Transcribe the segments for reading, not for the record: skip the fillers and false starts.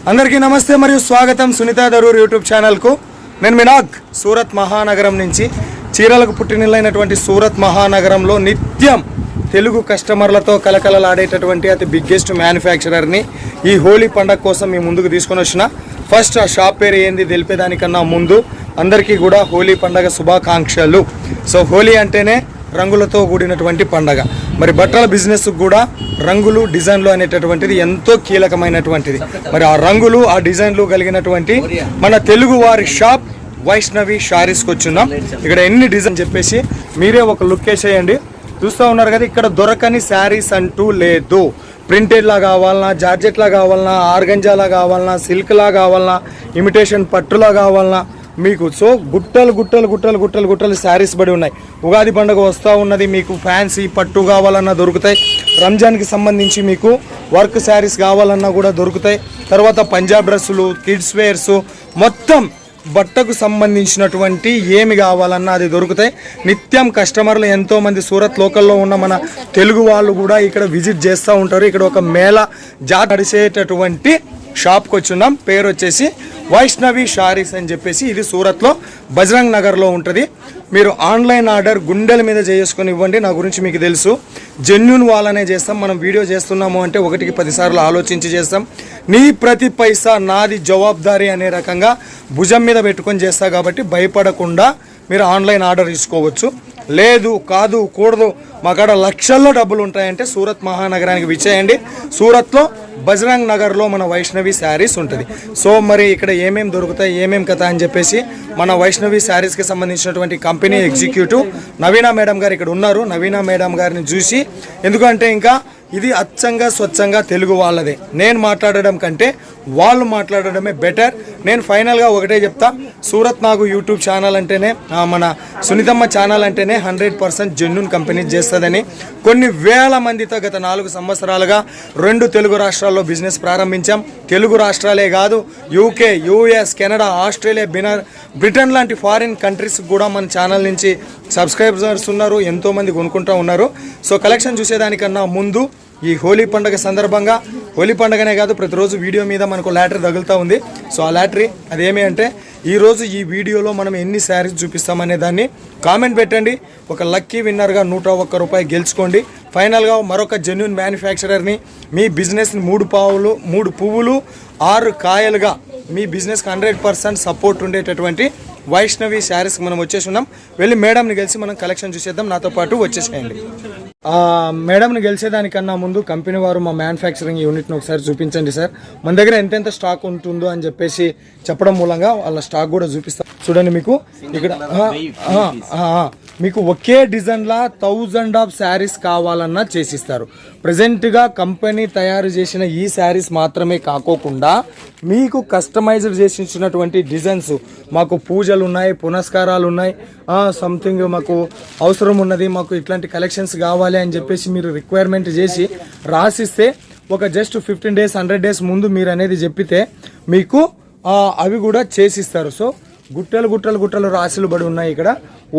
అందరికీ నమస్తే మరియు స్వాగతం సునీత దరూర్ యూట్యూబ్ ఛానల్కు. నేను మినాగ్ సూరత్ మహానగరం నుంచి. చీరలకు పుట్టినిల్లైనటువంటి సూరత్ మహానగరంలో నిత్యం తెలుగు కస్టమర్లతో కలకలలాడేటటువంటి అతి బిగ్గెస్ట్ మ్యానుఫ్యాక్చరర్ని ఈ హోలీ పండగ కోసం మీ ముందుకు తీసుకొని వచ్చిన. ఫస్ట్ ఆ షాప్ పేరు ఏంది తెలిపేదానికన్నా ముందు అందరికీ కూడా హోలీ పండగ శుభాకాంక్షలు. సో హోలీ అంటేనే రంగులతో కూడినటువంటి పండగ. మరి బట్టల బిజినెస్ కూడా రంగులు డిజైన్లు అనేటటువంటిది ఎంతో కీలకమైనటువంటిది. మరి ఆ రంగులు ఆ డిజైన్లు కలిగినటువంటి మన తెలుగు వారి షాప్ వైష్ణవి శారీస్కి వచ్చున్నాం. ఇక్కడ ఎన్ని డిజైన్ చెప్పేసి మీరే ఒక లుక్ వేసేయండి. చూస్తూ ఉన్నారు కదా, ఇక్కడ దొరకని శారీస్ అంటూ లేదు. ప్రింటెడ్లా కావాలన్నా, జార్జెట్లా కావాలన్నా, ఆర్గంజాలా కావాలన్నా, సిల్క్లా కావాలన్నా, ఇమిటేషన్ పట్టులా కావాలన్నా మీకు సో గుట్టలు గుట్టలు గుట్టలు గుట్టలు గుట్టలు శారీస్ పడి ఉన్నాయి. ఉగాది పండుగ వస్తూ ఉన్నది, మీకు ఫ్యాన్సీ పట్టు కావాలన్నా దొరుకుతాయి. రంజాన్కి సంబంధించి మీకు వర్క్ శారీస్ కావాలన్నా కూడా దొరుకుతాయి. తర్వాత పంజాబ్ డ్రెస్సులు, కిడ్స్ వేర్స్, మొత్తం బట్టకు సంబంధించినటువంటి ఏమి కావాలన్నా అది దొరుకుతాయి. నిత్యం కస్టమర్లు ఎంతోమంది సూరత్ లోకల్లో ఉన్న మన తెలుగు వాళ్ళు కూడా ఇక్కడ విజిట్ చేస్తూ ఉంటారు. ఇక్కడ ఒక మేళ నడిచేటటువంటి షాప్కి వచ్చున్నాం. పేరు వచ్చేసి వైష్ణవి శారీస్ అని చెప్పేసి. ఇది సూరత్లో బజరంగ్ నగర్లో ఉంటుంది. మీరు ఆన్లైన్ ఆర్డర్ గుండెల మీద చేసుకొని ఇవ్వండి. నా గురించి మీకు తెలుసు, జెన్యూన్ వాళ్ళనే చేస్తాం. మనం వీడియో చేస్తున్నాము అంటే 1కి 10 సార్లు ఆలోచించి చేస్తాం. నీ ప్రతి పైసా నాది జవాబారి అనే రకంగా భుజం మీద పెట్టుకొని చేస్తా. కాబట్టి భయపడకుండా మీరు ఆన్లైన్ ఆర్డర్ తీసుకోవచ్చు. లేదు కాదు కూడదు మా కాడ లక్షల్లో డబ్బులు ఉంటాయంటే సూరత్ మహానగరానికి విచ్చేయండి. సూరత్లో బజరంగ్ నగర్లో మన వైష్ణవి శారీస్ ఉంటుంది. సో మరి ఇక్కడ ఏమేమి దొరుకుతాయి, ఏమేమి కథ అని చెప్పేసి మన వైష్ణవి శారీస్కి సంబంధించినటువంటి కంపెనీ ఎగ్జిక్యూటివ్ నవీనా మేడం గారు ఇక్కడ ఉన్నారు. నవీనా మేడం గారిని చూసి, ఎందుకంటే ఇంకా ఇది అచ్చంగా స్వచ్ఛంగా తెలుగు వాళ్ళదే. నేను మాట్లాడడం కంటే వాళ్ళు మాట్లాడడమే బెటర్. నేను ఫైనల్గా ఒకటే చెప్తా, సూరత్ నాకు యూట్యూబ్ ఛానల్ అంటేనే, మన సునీతమ్మ ఛానల్ అంటేనే 100% జెన్యూన్ కంపెనీ చేస్తుందని. కొన్ని వేల మందితో గత 4 సంవత్సరాలుగా 2 తెలుగు రాష్ట్రాల్లో బిజినెస్ ప్రారంభించాం. తెలుగు రాష్ట్రాలే కాదు, UK, US, Canada, Australia, Britain లాంటి ఫారిన్ కంట్రీస్ కూడా మన ఛానల్ నుంచి సబ్స్క్రైబర్స్ ఉన్నారు, ఎంతోమంది కొనుక్కుంటూ ఉన్నారు. సో కలెక్షన్ చూసేదానికన్నా ముందు ఈ హోలీ పండుగ సందర్భంగా, హోలీ పండుగనే కాదు ప్రతిరోజు వీడియో మీద మనకు లాటరీ తగులుతూ ఉంది. సో ఆ లాటరీ అదేమి అంటే ఈరోజు ఈ వీడియోలో మనం ఎన్ని శారీస్ చూపిస్తామనే దాన్ని కామెంట్ పెట్టండి. ఒక లక్కీ విన్నర్గా 101 రూపాయలు గెలుచుకోండి. ఫైనల్గా మరొక జెన్యూన్ మ్యానుఫ్యాక్చరర్ని మీ బిజినెస్ని 3 పువ్వులు 6 కాయలుగా మీ బిజినెస్కి 100% సపోర్ట్ ఉండేటటువంటి వైష్ణవి శారీస్కి మనం వచ్చేసి ఉన్నాం. వెళ్ళి మేడంని గెలిచి మనం కలెక్షన్ చూసేద్దాం. నాతో పాటు వచ్చేసేయండి. మేడంని గెలిచేదానికన్నా ముందు కంపెనీ వారు మా మ్యానుఫ్యాక్చరింగ్ యూనిట్ని ఒకసారి చూపించండి సార్. మన దగ్గర ఎంతెంత స్టాక్ ఉంటుందో అని చెప్పేసి చెప్పడం మూలంగా వాళ్ళ స్టాక్ కూడా చూపిస్తాం. చూడండి, మీకు ఇక్కడ మీకు ఒకే డిజైన్లా 1000 ఆఫ్ శారీస్ కావాలన్నా చేసిస్తారు. ప్రజెంట్గా కంపెనీ తయారు చేసిన ఈ శారీస్ మాత్రమే కాకోకుండా మీకు కస్టమైజ్డ్ చేసి ఇచ్చినటువంటి డిజైన్స్, మాకు పూజలు ఉన్నాయి, పునస్కారాలు ఉన్నాయి, సంథింగ్ మాకు అవసరం ఉన్నది, మాకు ఇట్లాంటి కలెక్షన్స్ కావాలి అని చెప్పేసి మీరు రిక్వైర్మెంట్ చేసి రాసిస్తే ఒక జస్ట్ 15 డేస్ 100 డేస్ ముందు మీరు అనేది చెప్పితే మీకు అవి కూడా చేసిస్తారు. సో గుట్టలు గుట్టలు గుట్టలు రాశులు పడి ఉన్నాయి. ఇక్కడ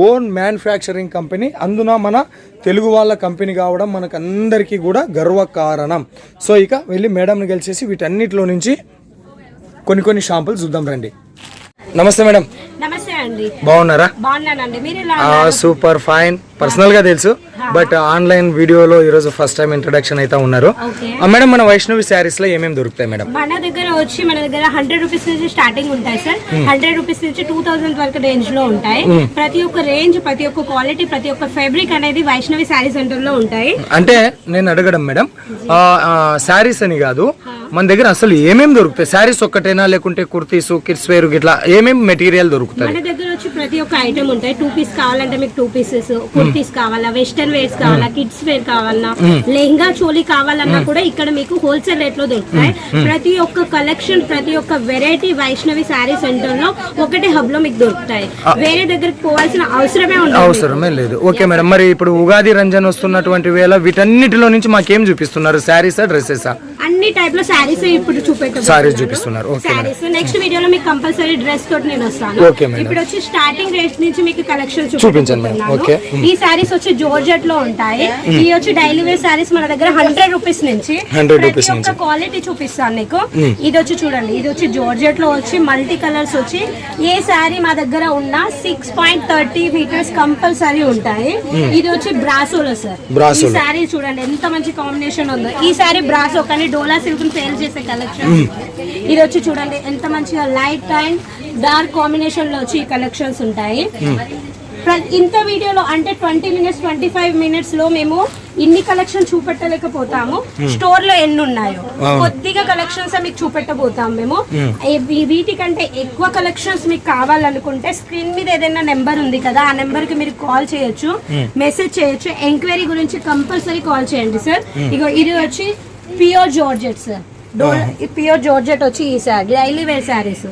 ఓన్ మ్యానుఫ్యాక్చరింగ్ కంపెనీ, అందున మన తెలుగు వాళ్ళ కంపెనీ కావడం మనకు అందరికీ కూడా గర్వకారణం. సో ఇక వెళ్ళి మేడంని గెలిచేసి వీటన్నిటిలో నుంచి కొన్ని షాంపులు చూద్దాం రండి. నమస్తే మేడం. నమస్తే అండి. బాగున్నారా? బాగున్నానండి. మీరు ఎలా? Super fine. పర్సనల్ గా తెలుసు, బట్ ఆన్లైన్ వీడియోలో ఈ రోజు ఫస్ట్ టైం ఇంట్రొడక్షన్ అయితే ఉన్నారు. మేడం, మన వైష్ణవి శారీస్ లో ఏమేమి దొరుకుతాయి మేడం? మన దగ్గర 100 రూపీస్ నుంచి స్టార్టింగ్ ఉంటాయి సార్. 100 రూపీస్ నుంచి 2000 వరకు రేంజ్ లో ఉంటాయి. ప్రతి ఒక్క రేంజ్, ప్రతి ఒక్క క్వాలిటీ, ప్రతి ఒక్క ఫ్యాబ్రిక్ అనేది వైష్ణవి శారీ సెంటర్ లో ఉంటాయి. అంటే నేను అడగడం మేడం, శారీస్ అని కాదు, మన దగ్గర అసలు ఏమేమి దొరుకుతాయి? శారీస్ ఒక్కటేనా లేకుంటే కుర్తీస్, కిడ్స్ వేర్ ఇట్లా ఏమేమి మెటీరియల్ దొరుకుతాయి? మన దగ్గర వచ్చి ప్రతి ఒక్క ఐటమ్ ఉంటాయి. 2 పీస్ కావాలంటే మీకు 2 పీసెస్, కుర్తీస్ కావాలా, వెస్టర్న్ వేర్స్ కావాలా, కిడ్స్ వేర్ కావాలన్నా, లెహంగా చోలీ కావాలన్నా కూడా ఇక్కడ మీకు హోల్సేల్ రేట్ లో దొరుకుతాయి. ప్రతి ఒక్క కలెక్షన్, ప్రతి ఒక్క వెరైటీ వైష్ణవి శారీ సెంటర్ లో ఒకటే హబ్ లో మీకు దొరుకుతాయి. వేరే దగ్గరికి పోవాల్సిన అవసరమే లేదు. ఓకే మేడం, మరి ఇప్పుడు ఉగాది రంజాన్ వస్తున్నటువంటి వేళ వీటన్నిటిలో నుంచి మాకేం చూపిస్తున్నారు? శారీసా, డ్రెస్సెసా? అన్ని అన్ని టైప్ లో సారీస్ ఇప్పుడు సారీస్ చూపిస్తున్నారు. ఓకే సారీస్ నెక్స్ట్ వీడియోలో మీకు కంపల్సరీ డ్రెస్ తోటి నేను వస్తాను. ఇప్పుడు వచ్చి స్టార్టింగ్ రేట్ నుంచి మీకు కలెక్షన్ చూపించండి. ఈ సారీస్ వచ్చి జోర్జెట్ లో ఉంటాయి. ఈ వచ్చి డైలీ వేర్ సారీస్ మన దగ్గర 100 రూపీస్ నుంచి ఒక క్వాలిటీ చూపిస్తాను నీకు. ఇది వచ్చి చూడండి, ఇది వచ్చి జోర్జెట్ లో వచ్చి మల్టీ కలర్స్ వచ్చి ఏ సారీ మా దగ్గర ఉన్న 6.30 మీటర్స్ కంపల్సరీ ఉంటాయి. ఇది వచ్చి బ్రాసోలో సార్. ఈ సారీ చూడండి ఎంత మంచి కాంబినేషన్ ఉందో. ఈ సారీ బ్రాసో కానీ డోలా సిల్క్ సేల్ చేసే కలెక్షన్. ఇది వచ్చి చూడండి ఎంత మంచిగా లైట్ అండ్ డార్క్ కాంబినేషన్ లో వచ్చి ఈ కలెక్షన్స్ ఉంటాయి. ఇంత వీడియోలో అంటే 20 minutes 25 minutes లో మేము ఇన్ని కలెక్షన్ చూపెట్టలేకపోతాము. స్టోర్ లో ఎన్ని ఉన్నాయో కొద్దిగా కలెక్షన్స్ మీకు చూపెట్టబోతాం మేము. వీటికంటే ఎక్కువ కలెక్షన్స్ మీకు కావాలనుకుంటే స్క్రీన్ మీద ఏదైనా నెంబర్ ఉంది కదా, ఆ నెంబర్ కి మీరు కాల్ చేయొచ్చు, మెసేజ్ చేయొచ్చు. ఎంక్వైరీ గురించి కంపల్సరీ కాల్ చేయండి సార్. ఇగో ఇది వచ్చి pure georgette sir. Pure georgette వచ్చి ఈ సారీ డైలీ వేర్ శారీస్.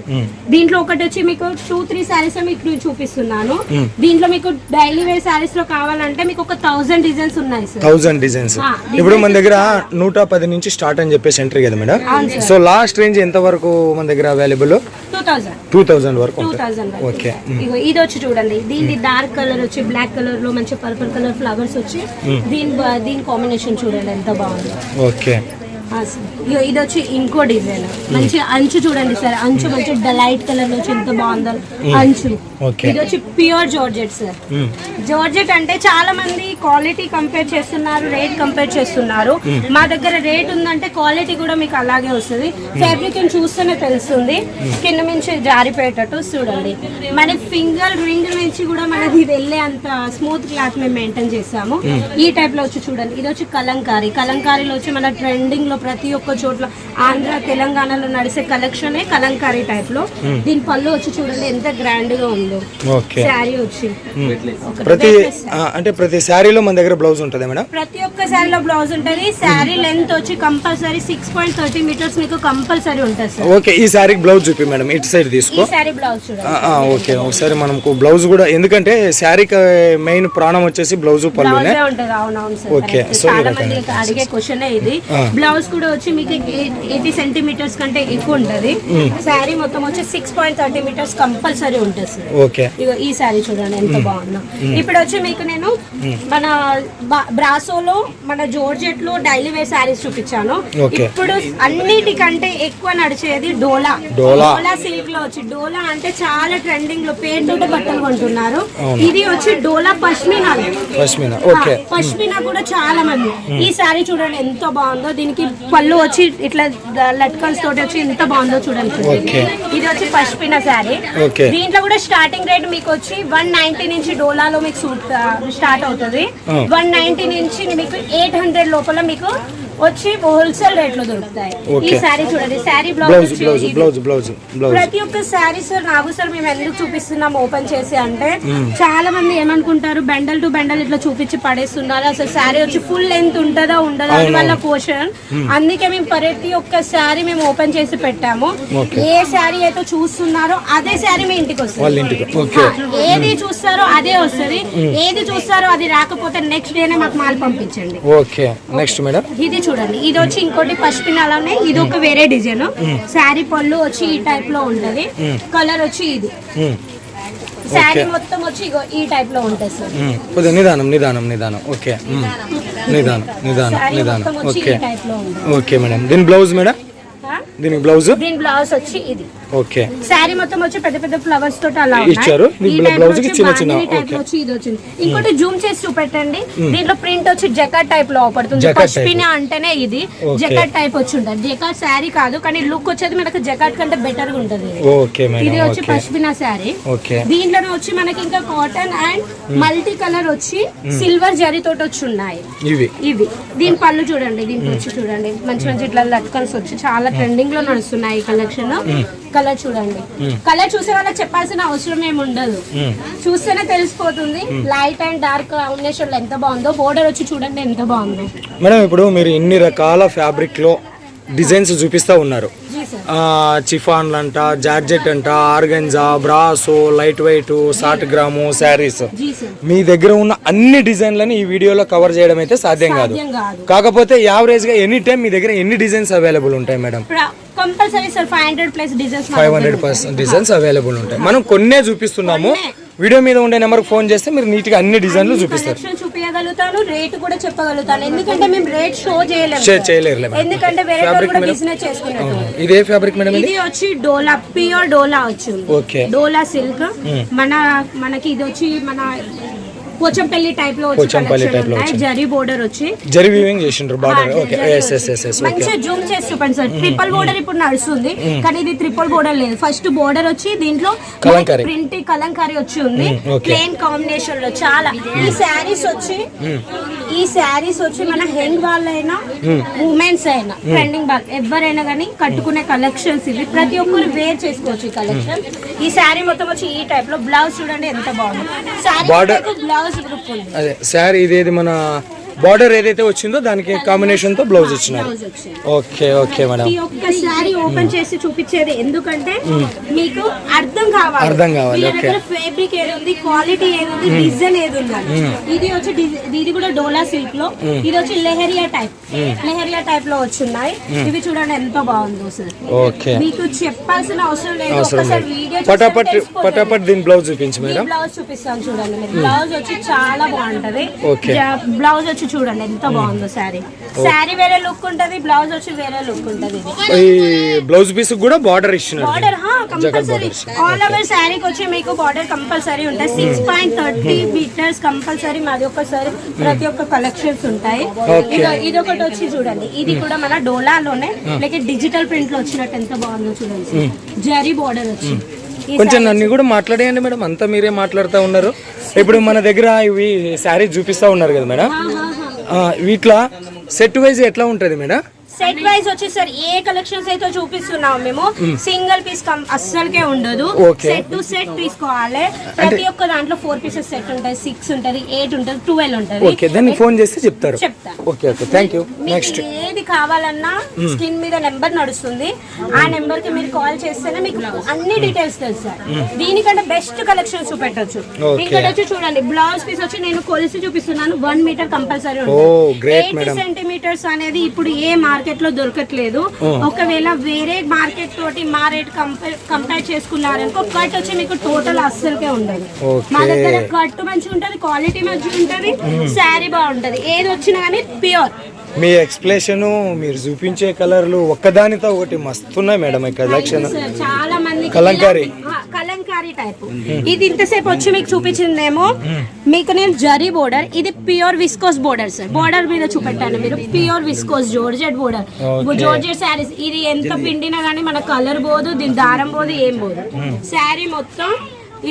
దీంట్లో ఒకటి వచ్చి మీకు 2-3 శారీస్ మీకు చూపిస్తున్నాను. దీంట్లో మీకు డైలీ వేర్ శారీస్ లో కావాలంటే మీకు ఒక 1000 డిజైన్స్ ఉన్నాయి సార్. 1000 డిజైన్స్. ఇప్పుడు మన దగ్గర 110 నుంచి స్టార్ట్ అని చెప్పేసి ఎంట్రీ కదా మేడం. సో లాస్ట్ రేంజ్ ఎంత వరకు మన దగ్గర అవైలబుల్? 2000 వరకు. ఓకే. ఇది వచ్చి చూడండి, దీని డార్క్ కలర్ వచ్చి బ్లాక్ కలర్ లో మంచి పర్పుల్ కలర్ ఫ్లవర్స్ వచ్చి దీని కాంబినేషన్ చూడండి ఎంత బాగుంది. ఓకే. ఇది వచ్చి ఇంకో డిజైన్ మంచి అంచు చూడండి సార్. అంచు మంచి లైట్ కలర్ లో ఎంత బాగుందో అంచు. ఇది వచ్చి ప్యూర్ జార్జెట్ సార్. జార్జెట్ అంటే చాలా మంది క్వాలిటీ కంపేర్ చేస్తున్నారు, రేట్ కంపేర్ చేస్తున్నారు. మా దగ్గర రేట్ ఉందంటే క్వాలిటీ కూడా మీకు అలాగే వస్తుంది. ఫ్యాబ్రిక్ చూస్తేనే తెలుస్తుంది, కింద నుంచి జారిపోయేటట్టు చూడండి. మన ఫింగర్ రింగ్ నుంచి కూడా మనది వెళ్ళే అంత స్మూత్ క్లాత్ మేము మెయింటైన్ చేసాము. ఈ టైప్ లో వచ్చి చూడండి, ఇది వచ్చి కలంకారీ. కలంకారీలో వచ్చి మన ట్రెండింగ్ లో ప్రతి ఒక్క చోట్ల ఆంధ్ర తెలంగాణలో నడిసే కలెక్షన్ కలంకారీ టైప్ లో. దీని పళ్ళు వచ్చి చూడండి ఎంత గ్రాండ్ గా ఉందో. శారీ వచ్చి ప్రతి శారీలో మన దగ్గర బ్లౌజ్ ఉంటుంది మేడం. ప్రతి ఒక్క శారీలో బ్లౌజ్ ఉంటుంది. శారీ లెంత్ వచ్చి కంపల్సరీ 6.30 మీటర్స్ మీకు కంపల్సరీ ఉంటుంది సార్. ఓకే. ఈ శారీ బ్లౌజ్ చూపి మేడం, ఇటు సైడ్ తీసుకో. ఈ శారీ బ్లౌజ్ చూడండి. ఓకే. ఒకసారి మనకు బ్లౌజ్ కూడా, ఎందుకంటే శారీకి మెయిన్ ప్రాణం వచ్చేసి బ్లౌజ్ పళ్ళునే ఉంటుంది. అవునవును సార్. ఓకే. చాలా మంది అడిగే క్వశ్చన్ ఇది. బ్లౌజ్ కూడా వచ్చి మీకు 80 సెంటీమీటర్స్ కంటే ఎక్కువ ఉంటది. శారీ మొత్తం వచ్చి 6.30 మీటర్స్ కంపల్సరీ ఉంటుంది సార్. ఓకే. ఈ శారీ చూడండి ఎంత బాగుందో. ఇప్పుడు వచ్చి మీకు నేను మన బ్రాసోలో మన జోర్జెట్ లో డైలీ వేర్ శారీస్ చూపించాను. ఇప్పుడు అన్నిటికంటే ఎక్కువ నడిచేది డోలా. డోలా సిల్క్ లో వచ్చి, డోలా అంటే చాలా ట్రెండింగ్ లో పేరుతో బట్టలు కొంటున్నారు. ఇది వచ్చి డోలా పష్మినా. పష్మినా కూడా చాలా మంది. ఈ శారీ చూడండి ఎంత బాగుందో. దీనికి పళ్ళు వచ్చి ఇట్లా లట్కన్స్ తోటి వచ్చి ఎంత బాగుందో చూడండి. ఇది వచ్చి పష్మినా శారీ. దీంట్లో కూడా స్టార్టింగ్ రేట్ మీకు వచ్చి 190 నుంచి డోలాలో మీకు సూట్ స్టార్ట్ అవుతుంది. 190 నుంచి మీకు 800 లోపల మీకు వచ్చి హోల్సేల్ రేట్ లో దొరుకుతాయి. ఈ శారీ చూడండి, శారీ బ్లౌజ్ ప్రతి ఒక్క శారీ సార్. నాగు సార్ మేము ఎందుకు చూపిస్తున్నాం ఓపెన్ చేసి అంటే, చాలా మంది ఏమనుకుంటారు బెండల్ టు బెండల్ ఇట్లా చూపించి పడేస్తున్నారు. అసలు శారీ వచ్చి ఫుల్ లెంత్ ఉంటుందా ఉండదా అని వాళ్ళ క్వశ్చన్. అందుకే మేము ప్రతి ఒక్క శారీ మేము ఓపెన్ చేసి పెట్టాము. ఏ శారీ అయితే చూస్తున్నారో అదే శారీ మీ ఇంటికి వస్తుంది. ఏది చూస్తారో అదే వస్తుంది. ఏది చూస్తారో అది రాకపోతే నెక్స్ట్ డేనే మాకు మాల్ పంపించండి. ఓకే. నెక్స్ట్ మేడం ఇది చూడండి, ఇది వచ్చి ఇంకోటి పష్మినాలోనే ఇది ఒక వేరే డిజైన్. శారీ పళ్ళు వచ్చి ఈ టైప్ లో ఉంటది. కలర్ వచ్చి ఇది. శారీ మొత్తం వచ్చి ఈ టైప్ లో ఉంటుంది సార్. నిదానం. ఓకే. నిదానం. Okay madam. దీని బ్లౌజ్ మేడం, దీని బ్లౌజ్ వచ్చి ఇది. ఓకే. శారీ మొత్తం వచ్చి పెద్ద పెద్ద ఫ్లవర్స్ తోటి అలా ఇచ్చారు. బ్లౌజ్ కి చిన్న చిన్న ఇది వచ్చింది. ఇంకోటి జూమ్ చేసి చూపెట్టండి. దీంట్లో ప్రింట్ వచ్చి జకాట్ టైప్ లో పడుతుంది. పష్మినా అంటేనే ఇది జకాట్ టైప్ వచ్చి ఉంటుంది. జకాట్ శారీ కాదు కానీ లుక్ వచ్చేది మనకి జకాట్ కంటే బెటర్ గా ఉంటది. ఇది వచ్చి పష్మినా శారీ. దీంట్లోనే వచ్చి మనకి ఇంకా కాటన్ అండ్ మల్టీ కలర్ వచ్చి సిల్వర్ జరీ తోటి వచ్చి ఉన్నాయి ఇవి. దీని పళ్ళు చూడండి, దీనికి వచ్చి చూడండి మంచి మంచి ఇట్లా లట్కన్స్ వచ్చి చాలా ట్రెండింగ్ లో నడుస్తున్నాయి ఈ కలెక్షన్. కలర్ చూడండి, కలర్ చూసే వాళ్ళకి చెప్పాల్సిన అవసరం ఏమి ఉండదు. చూస్తేనే తెలిసిపోతుంది లైట్ అండ్ డార్క్ కాంబినేషన్ లో ఎంత బాగుందో. బోర్డర్ వచ్చి చూడండి ఎంత బాగుందో. మేడం ఇప్పుడు మీరు ఇన్ని రకాల ఫ్యాబ్రిక్ లో డిజైన్స్ చూపిస్తా ఉన్నారు. చిఫాన్లు అంట, జార్జెట్ అంట, organza, brasso, light weight, 60 gram saris, మీ దగ్గర ఉన్న అన్ని డిజైన్లని ఈ వీడియోలో కవర్ చేయడం అయితే సాధ్యం కాదు. కాకపోతే యావరేజ్ గా ఎనీ టైం మీ దగ్గర ఎన్ని డిజైన్స్ అవైలబుల్ ఉంటాయి madam? Compulsory sir 500+ designs 500+ designs available ఉంటాయి. మనం కొన్నే చూపిస్తున్నాము. వీడియో మీద ఉండే నెంబర్కి ఫోన్ చేస్తే మీరు నీట్ గా అన్ని డిజైన్లు చూపిస్తారు. చూపించగలుగుతాను, రేట్ కూడా చెప్పగలుగుతాను. ఎందుకంటే మేము రేట్ షో చేయలేరు. ఎందుకంటే వేరే కూడా బిజినెస్ చేసుకున్నాం. ఇదే ఫ్యాబ్రిక్ మేడం? ఇది వచ్చి డోలా, ప్యూర్ డోలా వచ్చింది. ఓకే, డోలా సిల్క్. మనకి ఇది వచ్చి మన పోచంపల్లి టైప్ లో జరీ బోర్డర్ వచ్చి జరీ వీవింగ్ చేసిండ్రు బార్డర్. ఓకే, మంచిగా జూమ్ చేసి చూపండి సార్. ట్రిపుల్ బోర్డర్ ఇప్పుడు నడుస్తుంది, కానీ ఇది ట్రిపుల్ బోర్డర్ లేదు. ఫస్ట్ బోర్డర్ వచ్చి దీంట్లో ప్రింట్ కలంకారీ వచ్చి ఉంది, ప్లేన్ కాంబినేషన్ లో. చాలా ఈ శారీస్ వచ్చి మన హెంగ్ వాళ్ళైనా ఉమెన్స్ అయినా ట్రెండింగ్ బాల్ ఎవరైనా కానీ కట్టుకునే కలెక్షన్స్ ఇవి. ప్రతి ఒక్కరు వేర్ చేసుకోవచ్చు ఈ కలెక్షన్. ఈ శారీ మొత్తం వచ్చి ఈ టైప్ లో. బ్లౌజ్ చూడండి ఎంత బాగుంది. శారీ బ్లౌజ్ అదే శారీ ఇదేది మన బార్డర్ ఏదైతే వచ్చిందో దానికి కాంబినేషన్ తో బ్లౌజ్ ఇచ్చినారు. Okay okay madam. ఈ ఒక్క శారీ ఓపెన్ చేసి చూపించేది ఎందుకంటే మీకు అర్థం కావాలి. ఓకే, ఫ్యాబ్రిక్ ఏది ఉంది, క్వాలిటీ ఏది ఉంది, డిజైన్ ఏది ఉంది. ఇది వచ్చి ఇది కూడా డోలా సిల్క్ లో. ఇది వచ్చి లెహరియా టైప్ లో వచ్చున్నాయి. ఇవి చూడండి ఎంత బాగుందో సార్. ఓకే, మీకు చెప్పాల్సిన అవసరం లేదు. ఒకసారి వీడియో పటాపట్ దీని బ్లౌజ్ చూపించు మేడం. బ్లౌజ్ చూపిస్తాను చూడండి. బ్లౌజ్ వచ్చి చాలా బాగుంటది. బ్లౌజ్ వచ్చి చూడండి ఎంత బాగుందో. శారీ వేరే లుక్ ఉంటది, బ్లౌజ్ వచ్చి వేరే లుక్ ఉంటది. ఈ బ్లౌజ్ పీస్ కూడా బార్డర్ ఇచ్చినారు. బార్డర్ కంపల్సరీ ఆల్ ఓవర్ శారీకి వచ్చి మీకు బార్డర్ కంపల్సరీ ఉంటాయి. 6.30 మీటర్స్ కంపల్సరీ. మాది ఒకసారి ప్రతి ఒక్క కలెక్షన్స్ ఉంటాయి. ఇది ఒకటి వచ్చి చూడండి. ఇది కూడా మన డోలాలోనే లైక్ డిజిటల్ ప్రింట్ లో వచ్చినట్టు ఎంత బాగుందో చూడండి. జరీ బార్డర్ వచ్చి. కొంచెం నన్ను కూడా మాట్లాడేయండి మేడం, అంతా మీరే మాట్లాడుతూ ఉన్నారు. ఇప్పుడు మన దగ్గర ఇవి శారీ చూపిస్తా ఉన్నారు కదా మేడం, వీటిలో సెట్ వైజ్ ఎట్లా ఉంటది మేడం? సెట్ వైజ్ వచ్చి సార్ ఏ కలెక్షన్స్ అయితే చూపిస్తున్నాం మేము సింగిల్ పీస్ అస్సలకే ఉండదు. సెట్ టు సెట్ తీసుకోవాలి. ప్రతి ఒక్క దాంట్లో 4 పీసెస్ సెట్ ఉంటాయి, 6 ఉంటది, 8 ఉంటది, 12 ఉంటది. ఓకే, దాన్ని ఫోన్ చేస్తే చెప్తారు. Okay okay, thank you. నెక్స్ట్ ఏది కావాలన్నా స్క్రీన్ మీద నెంబర్ నడుస్తుంది. ఆ నెంబర్ కి మీరు కాల్ చేస్తేనే మీకు అన్ని డీటెయిల్స్ తెలుస్తాయి. దీనికంటే బెస్ట్ కలెక్షన్స్ చూపెట్టొచ్చు. ఇక్కడ వచ్చి చూడండి బ్లౌజ్ పీస్ వచ్చి నేను కొలిసి చూపిస్తున్నాను. 1 మీటర్ కంపల్సరీ ఉంటుంది. 80 సెంటీమీటర్స్ అనేది ఇప్పుడు ఏ మార్కెట్ లో దొరకట్లేదు. ఒకవేళ వేరే మార్కెట్ తోటి మా రేట్ కంపేర్ చేసుకున్నారనుకో కట్ వచ్చి మీకు టోటల్ అస్సలకే ఉండదు. మా దగ్గర కట్ మంచిగా ఉంటది, క్వాలిటీ మంచిగా ఉంటది, శారీ బాగుంటది. ఏది వచ్చినా కానీ ప్యూర్. మీ ఎక్స్ప్లెనేషన్, మీరు చూపించే కలర్లు ఒక్కదానితో ఒకటి మస్తున్నాయి మేడం. ఈ కలెక్షన్ చాలా మంది కలంకారీ టైప్. ఇది ఇంతసేపు వచ్చి మీకు చూపించిందేమో మీకు నేను జరీ బోర్డర్. ఇది pure viscose border sir. Border మీద చూపెట్టాను మీరు. Pure viscose georgette border, georgette saris. ఇది ఎంత పిండినా గానీ మన కలర్ పోదు, దీని దారం పోదు, ఏం పోదు. శారీ మొత్తం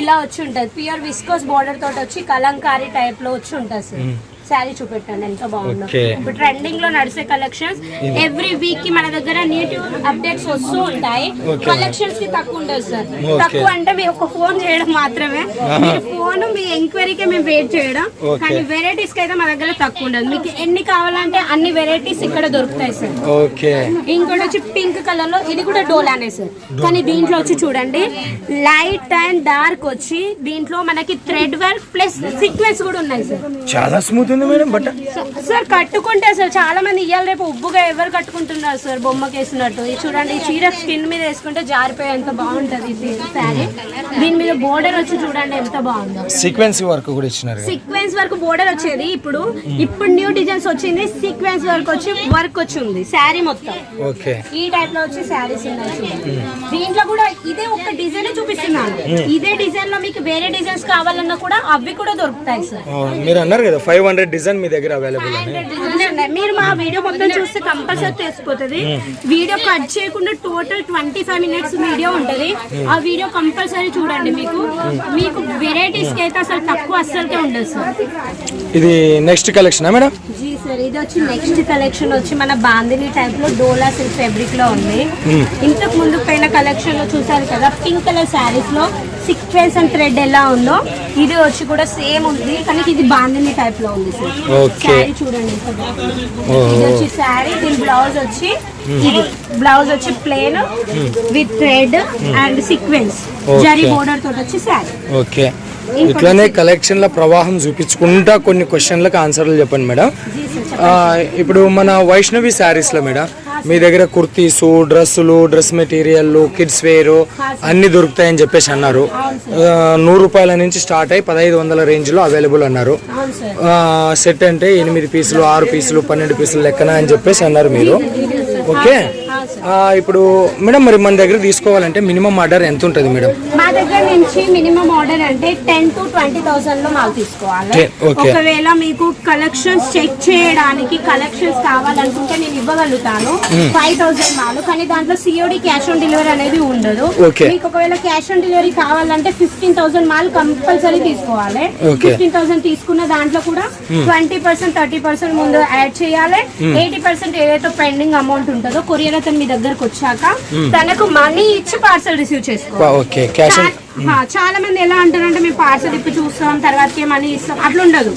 ఇలా వచ్చి ఉంటది. ప్యూర్ విస్కోస్ బోర్డర్ తోటి వచ్చి కలంకారీ టైప్ లో వచ్చి ఉంటది సార్. శారీ చూపెట్టండి ఎంత బాగుందో. ఇప్పుడు ట్రెండింగ్ లో నడిచే కలెక్షన్స్ ఎవ్రీ వీక్ కి మన దగ్గర నీట్ అప్డేట్స్ వస్తూ ఉంటాయి. కలెక్షన్స్ కి తక్కువ ఉండదు సార్. తక్కువ అంటే మీ ఒక ఫోన్ చేయడం మాత్రమే. మీరు ఫోన్ మీ ఎంక్వైరీకి మేము వెయిట్ చేయడం. కానీ వెరైటీస్ కి అయితే మా దగ్గర తక్కువ ఉండదు. మీకు ఎన్ని కావాలంటే అన్ని వెరైటీస్ ఇక్కడ దొరుకుతాయి సార్. ఇంకోటి వచ్చి పింక్ కలర్ లో, ఇది కూడా డోలానే సార్. కానీ దీంట్లో వచ్చి చూడండి లైట్ అండ్ డార్క్ వచ్చి దీంట్లో మనకి థ్రెడ్ వర్క్ ప్లస్ సీక్వెన్స్ కూడా ఉన్నాయి సార్. చాలా స్మూత్ సార్. కట్టుకుంటే సార్ చాలా మంది ఇవాళ రేపు ఉబ్బుగా ఎవరు కట్టుకుంటున్నారు సార్ బొమ్మకి వేసినట్టు. చూడండి ఈ చీర స్కిన్ మీద వేసుకుంటే జారిపోయేంత బాగుంటది శారీ. దీని మీద బోర్డర్ వచ్చి చూడండి ఎంత బాగుందో. సీక్వెన్స్ వర్క్ కూడా ఇచ్చినారు. సీక్వెన్స్ వర్క్ బోర్డర్ వచ్చేది. ఇప్పుడు న్యూ డిజైన్స్ వచ్చింది. సీక్వెన్స్ వర్క్ వచ్చి ఉంది శారీ మొత్తం. ఈ టైప్ లో వచ్చి శారీస్ ఉన్నాయి. దీంట్లో కూడా ఇదే ఒక డిజైన్ చూపిస్తున్నాను. ఇదే డిజైన్ లో మీకు వేరే డిజైన్స్ కావాలన్నా కూడా అవి కూడా దొరుకుతాయి సార్. మీరు అన్నారు కదా 500 డిజైన్ మీ దగ్గర అవైలబుల్ అని. మీరు మా వీడియో మొత్తం చూస్తే కంపల్సరీ తెలిసిపోతుంది. వీడియో కట్ చేయకుండా టోటల్ 25 మినిట్స్ వీడియో ఉంటది. ఆ వీడియో కంపల్సరీ చూడండి. మీకు వెరైటీస్ కి అయితే అసలు తక్కువ అస్సలకే ఉండదు సార్. ఇది నెక్స్ట్ కలెక్షన్ మేడం? జీ సార్, ఇది వచ్చి నెక్స్ట్ కలెక్షన్ వచ్చి మన బాందిని టైప్ లో డోలా సిల్క్ ఫ్యాబ్రిక్ లో ఉంది. ఇంతకు ముందు పైన కలెక్షన్ లో చూసారు కదా పింక్ కలర్ శారీస్ లో సీక్వెన్స్ అండ్ థ్రెడ్ ఎలా ఉందో ఇది వచ్చి కూడా సేమ్ ఉంది. కానీ ఇది బాందిని టైప్ లో ఉంది. సార్. ఓకే. శారీ చూడండి ఎంత బాగుంది. ఇది వచ్చి శారీ, దీని బ్లౌజ్ వచ్చి ఇది బ్లౌజ్ వచ్చి plane with thread and sequence zari border తోటి వచ్చి శారీ. ఓకే, ఇట్లానే కలెక్షన్ల ప్రవాహం చూపించుకుంటా కొన్ని క్వశ్చన్లకు ఆన్సర్లు చెప్పండి మేడం. ఇప్పుడు మన వైష్ణవి శారీస్లో మేడం మీ దగ్గర కుర్తీసు, డ్రెస్సులు, డ్రెస్ మెటీరియల్, కిడ్స్ వేర్ అన్ని దొరుకుతాయని చెప్పేసి అన్నారు. 100 రూపాయల నుంచి స్టార్ట్ అయ్యి 1500 రేంజ్లో అవైలబుల్ అన్నారు. సెట్ అంటే 8 పీసులు, 6 పీసులు, 12 పీసులు లెక్కన అని చెప్పేసి అన్నారు మీరు. ఓకే, ఇప్పుడు మేడం మరి మన దగ్గర తీసుకోవాలంటే మినిమం ఆర్డర్ ఎంత ఉంటుంది మేడం? మా దగ్గర నుంచి మినిమం ఆర్డర్ అంటే 10 to 20,000 లో మాల్ తీసుకోవాలి. ఒకవేళ మీకు కలెక్షన్స్ చెక్ చేయడానికి కలెక్షన్స్ కావాలనుకుంటే నేను ఇవ్వగలుగుతాను 5,000 మాల్, కానీ దాంట్లో సిఓడి క్యాష్ ఆన్ డెలివరీ అనేది ఉండదు. మీకు ఒకవేళ క్యాష్ ఆన్ డెలివరీ కావాలంటే 15,000 మాల్ కంపల్సరీ తీసుకోవాలి. 15,000 తీసుకున్న దాంట్లో కూడా 20%, 30% ముందు యాడ్ చేయాలి. 80% ఏదైతే పెండింగ్ అమౌంట్ ఉంటుందో కొరియర్ అతను మీ దగ్గరకు వచ్చాక తనకు మనీ ఇచ్చి పార్సల్ రిసీవ్ చేసుకోవాలి. చాలా మంది ఎలా అంటారంటే మేము పార్సల్ ఇప్పి చూస్తాం తర్వాతకే మనీ ఇస్తాం, అట్లా ఉండదు.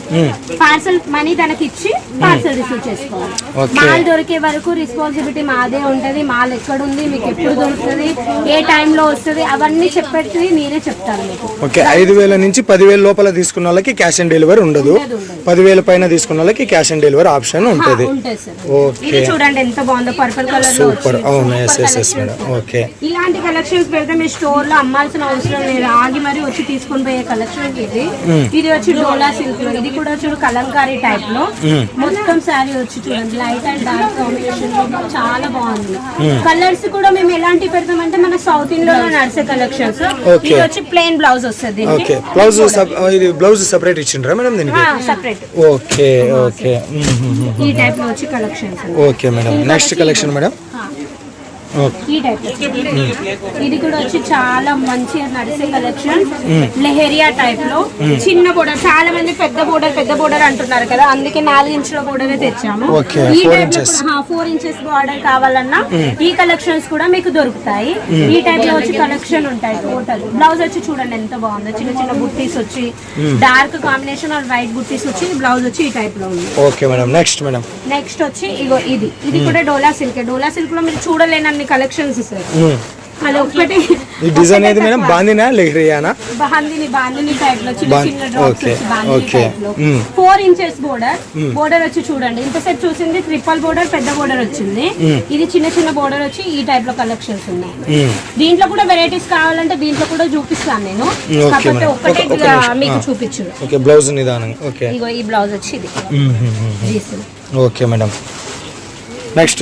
పార్సల్ మనీ తనకి ఇచ్చి పార్సల్ రిసీవ్ చేసుకోవాలి. మాల్ దొరికే వరకు రెస్పాన్సిబిలిటీ మాదే ఉంటది. మాల్ ఎక్కడుంది, మీకు ఎప్పుడు దొరుకుతుంది, ఏ టైంలో వస్తుంది, అవన్నీ చెప్పేది నేనే చెప్తాను మీకు. ఓకే, 5,000 నుంచి 10,000 లోపల తీసుకున్న వాళ్ళకి క్యాష్ ఆన్ డెలివరీ ఉండదు. 10,000 పైన తీసుకున్న వాళ్ళకి క్యాష్ ఆన్ డెలివరీ ఆప్షన్ ఉంటుంది. ఇది చూడండి ఎంత బాగుందో, పర్పుల్ కలర్ లో. సూపర్. అవును, yes yes yes madam. Okay, ఇలాంటి కలెక్షన్స్ పెడితే మీ స్టోర్ లో అమ్మాల్సిన అవసరం లేదు, ఆగి మరి వచ్చి తీసుకొని పోయే కలెక్షన్ ఇది. ఇది వచ్చి డోలా సిల్క్ లో, ఇది కూడా చూడు కలంకారీ టైప్ లో మొత్తం శారీ వచ్చి చూడండి లైట్ అండ్ డార్క్ కాంబినేషన్ లో చాలా బాగుంది. కలర్స్ కూడా మేము ఎలాంటి పెడతామంటే మన సౌత్ ఇండియా లో నడిచే కలెక్షన్స్. ఇది వచ్చి ప్లెయిన్ బ్లౌజ్ వస్తుంది. బ్లౌజ్ సెపరేట్ ఇచ్చిండ్రా మేడం దీనికి? సెపరేట్. ఓకే ఓకే, ఈ టైప్ లో వచ్చి collections. Okay madam, next collection madam. ఈ టైప్ ఇది కూడా వచ్చి చాలా మంచిగా నడిచే కలెక్షన్. లెహరియా టైప్ లో చిన్న బోర్డర్, చాలా మంది పెద్ద బోర్డర్ అంటున్నారు కదా, అందుకే 4 ఇంచుల బోర్డర్ తెచ్చాము. ఈ టైప్ 4 ఇంచెస్ బోర్డర్ కావాలన్నా ఈ కలెక్షన్స్ కూడా మీకు దొరుకుతాయి. ఈ టైప్ లో వచ్చి కలెక్షన్ ఉంటాయి టోటల్. బ్లౌజ్ వచ్చి చూడండి ఎంత బాగుందో, చిన్న చిన్న బుట్టీస్ వచ్చి డార్క్ కాంబినేషన్ ఆర్ వైట్ బుట్టీస్ వచ్చి బ్లౌజ్ వచ్చి ఈ టైప్ లో ఉంది. Okay madam, next madam. Next వచ్చి ఇగో ఇది కూడా డోలా సిల్క్. డోలా సిల్క్ లో మీరు చూడలేనన్ని కలెక్షన్స్ సార్. అది ఒక్కటే. ఈ డిజైన్ ఏది మేడం? బాందినా లెహరియానా? బాందిని టైప్ లో చిన్న చిన్న డ్రాప్స్ వచ్చి బాందిని టైప్ లో 4 ఇంచెస్ బోర్డర్ వచ్చి చూడండి. ఇంతసేపు చూసింది ట్రిపుల్ బోర్డర్, పెద్ద బోర్డర్ వచ్చింది. ఇది చిన్న చిన్న బోర్డర్ వచ్చి ఈ టైప్ లో కలెక్షన్స్ ఉన్నాయి. దీంట్లో కూడా వెరైటీస్ కావాలంటే దీంట్లో కూడా చూపిస్తాను నేను, కాకపోతే ఒక్కటే మీకు చూపించు. ఓకే, బ్లౌజ్ నిదానం. ఓకే, ఇగో ఈ బ్లౌజ్ వచ్చి ఇది. ఓకే మేడం, నెక్స్ట్